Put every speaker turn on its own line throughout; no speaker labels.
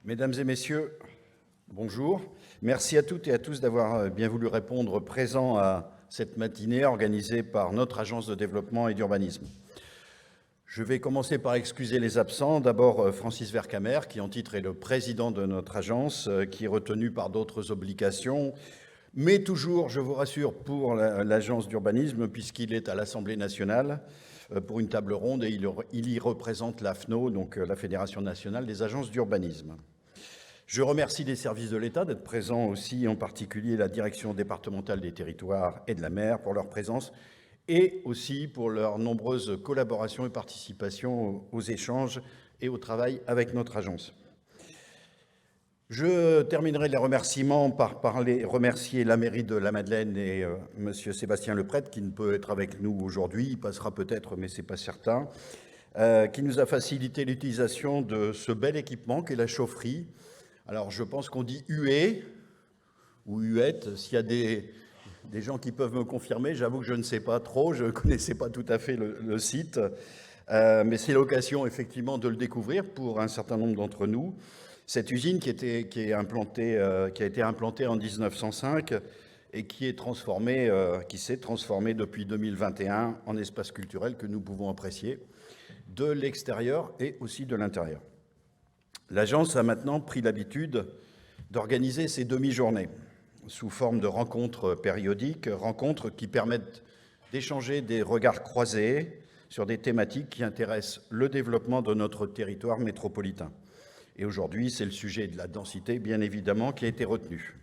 Mesdames et messieurs, bonjour. Merci à toutes et à tous d'avoir bien voulu répondre présent à cette matinée organisée par notre agence de développement et d'urbanisme. Je vais commencer par excuser les absents. D'abord, Francis Vercamer, qui en titre est le président de notre agence, qui est retenu par d'autres obligations, mais toujours, je vous rassure, pour l'agence d'urbanisme, puisqu'il est à l'Assemblée nationale pour une table ronde et il y représente l'AFNO, donc la Fédération nationale des agences d'urbanisme. Je remercie les services de l'État d'être présents aussi, en particulier la Direction départementale des territoires et de la mer pour leur présence et aussi pour leurs nombreuses collaborations et participations aux échanges et au travail avec notre agence. Je terminerai les remerciements par remercier la mairie de la Madeleine et M. Sébastien Leprêtre, qui ne peut être avec nous aujourd'hui, il passera peut-être, mais ce n'est pas certain, qui nous a facilité l'utilisation de ce bel équipement qu'est la chaufferie. Alors, je pense qu'on dit huée ou huette. S'il y a des gens qui peuvent me confirmer, j'avoue que je ne sais pas trop, je ne connaissais pas tout à fait le site. Mais c'est l'occasion, effectivement, de le découvrir pour un certain nombre d'entre nous. Cette usine qui a été implantée en 1905 et qui s'est transformée depuis 2021 en espace culturel que nous pouvons apprécier de l'extérieur et aussi de l'intérieur. L'agence a maintenant pris l'habitude d'organiser ces demi-journées sous forme de rencontres périodiques, rencontres qui permettent d'échanger des regards croisés sur des thématiques qui intéressent le développement de notre territoire métropolitain. Et aujourd'hui, c'est le sujet de la densité, bien évidemment, qui a été retenu.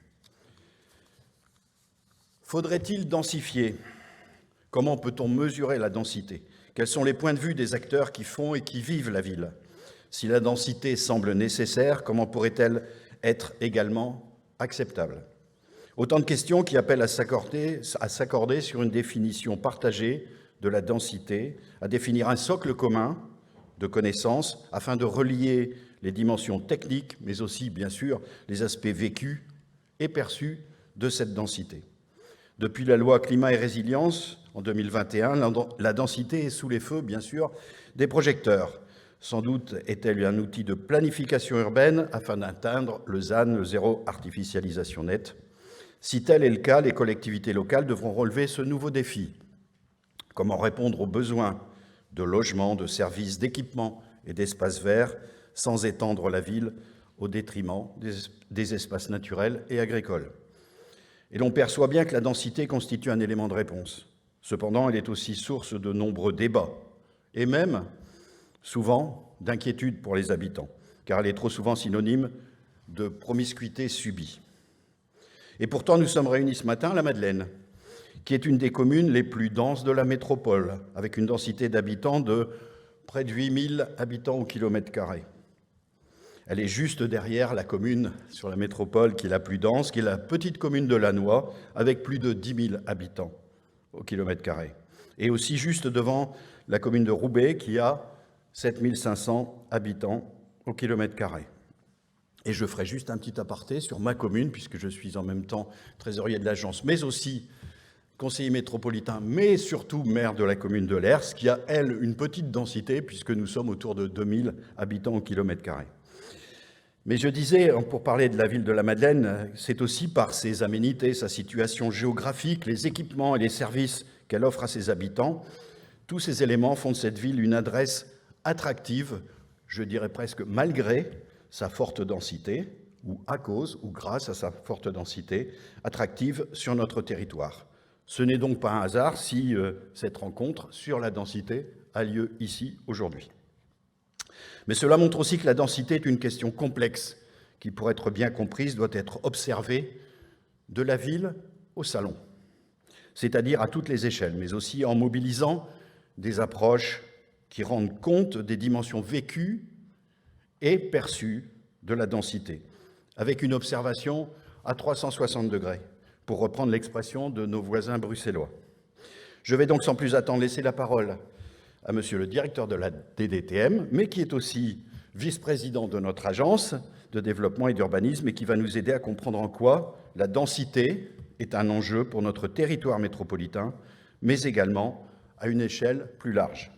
Faudrait-il densifier ? Comment peut-on mesurer la densité ? Quels sont les points de vue des acteurs qui font et qui vivent la ville ? Si la densité semble nécessaire, comment pourrait-elle être également acceptable ? Autant de questions qui appellent à s'accorder sur une définition partagée de la densité, à définir un socle commun de connaissances afin de relier les dimensions techniques, mais aussi, bien sûr, les aspects vécus et perçus de cette densité. Depuis la loi Climat et Résilience, en 2021, la densité est sous les feux, bien sûr, des projecteurs. Sans doute est-elle un outil de planification urbaine afin d'atteindre le ZAN, le zéro artificialisation nette. Si tel est le cas, les collectivités locales devront relever ce nouveau défi. Comment répondre aux besoins de logements, de services, d'équipements et d'espaces verts sans étendre la ville au détriment des espaces naturels et agricoles. Et l'on perçoit bien que la densité constitue un élément de réponse. Cependant, elle est aussi source de nombreux débats et même souvent d'inquiétude pour les habitants, car elle est trop souvent synonyme de promiscuité subie. Et pourtant, nous sommes réunis ce matin à la Madeleine, qui est une des communes les plus denses de la métropole, avec une densité d'habitants de près de 8000 habitants au kilomètre carré. Elle est juste derrière la commune sur la métropole qui est la plus dense, qui est la petite commune de Lannoy, avec plus de 10 000 habitants au kilomètre carré. Et aussi juste devant la commune de Roubaix, qui a 7 500 habitants au kilomètre carré. Et je ferai juste un petit aparté sur ma commune, puisque je suis en même temps trésorier de l'agence, mais aussi conseiller métropolitain, mais surtout maire de la commune de Lers, qui a, elle, une petite densité, puisque nous sommes autour de 2000 habitants au kilomètre carré. Mais je disais, pour parler de la ville de la Madeleine, c'est aussi par ses aménités, sa situation géographique, les équipements et les services qu'elle offre à ses habitants. Tous ces éléments font de cette ville une adresse attractive, je dirais presque malgré sa forte densité, ou à cause, ou grâce à sa forte densité, attractive sur notre territoire. Ce n'est donc pas un hasard si cette rencontre sur la densité a lieu ici aujourd'hui. Mais cela montre aussi que la densité est une question complexe qui, pour être bien comprise, doit être observée de la ville au salon, c'est-à-dire à toutes les échelles, mais aussi en mobilisant des approches qui rendent compte des dimensions vécues et perçues de la densité, avec une observation à 360 degrés, pour reprendre l'expression de nos voisins bruxellois. Je vais donc sans plus attendre laisser la parole à monsieur le directeur de la DDTM, mais qui est aussi vice-président de notre agence de développement et d'urbanisme et qui va nous aider à comprendre en quoi la densité est un enjeu pour notre territoire métropolitain, mais également à une échelle plus large.